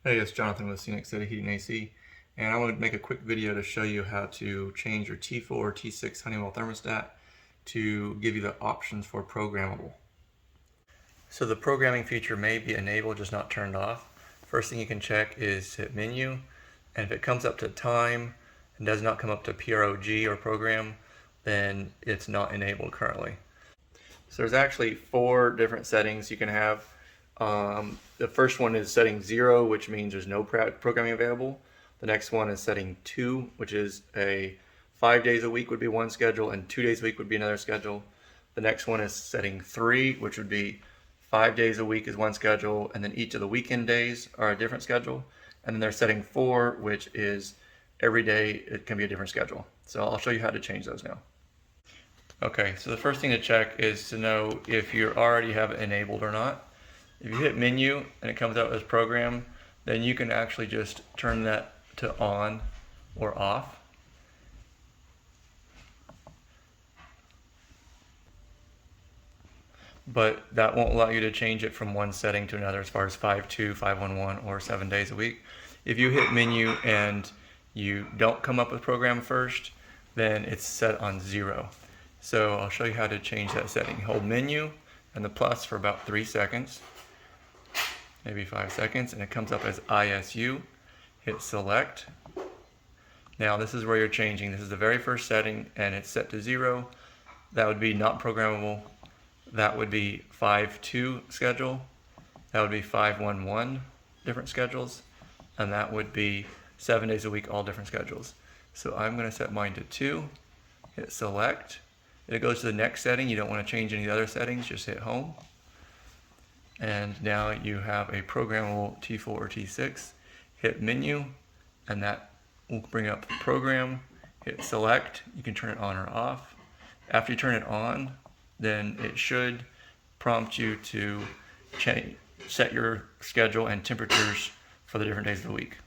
Hey, it's Jonathan with Scenic City Heating AC, and I want to make a quick video to show you how to change your T4 or T6 Honeywell thermostat to give you the options for programmable. So the programming feature may be enabled, just not turned off. First thing you can check is hit menu, and if it comes up to time and does not come up to PROG or program, then it's not enabled currently. So there's actually 4 different settings you can have. The first one is setting 0, which means there's no programming available. The next one is setting 2, which is 5 days a week would be one schedule and 2 days a week would be another schedule. The next one is setting 3, which would be 5 days a week is one schedule, and then each of the weekend days are a different schedule. And then there's setting 4, which is every day it can be a different schedule. So I'll show you how to change those now. Okay, so the first thing to check is to know if you already have it enabled or not. If you hit menu and it comes out as program, then you can actually just turn that to on or off. But that won't allow you to change it from one setting to another as far as 5/2, 5/1/1, or 7 days a week. If you hit menu and you don't come up with program first, then it's set on 0. So I'll show you how to change that setting. Hold menu and the plus for about 3 seconds, maybe 5 seconds, and it comes up as ISU. Hit select. Now this is where you're changing. This is the very first setting and it's set to 0. That would be not programmable. That would be 5/2 schedule. That would be 5/1/1 different schedules. And that would be 7 days a week, all different schedules. So I'm going to set mine to 2. Hit select. It goes to the next setting. You don't want to change any other settings. Just hit home. And now you have a programmable T4 or T6. Hit menu, and that will bring up the program. Hit select. You can turn it on or off. After you turn it on, then it should prompt you to set your schedule and temperatures for the different days of the week.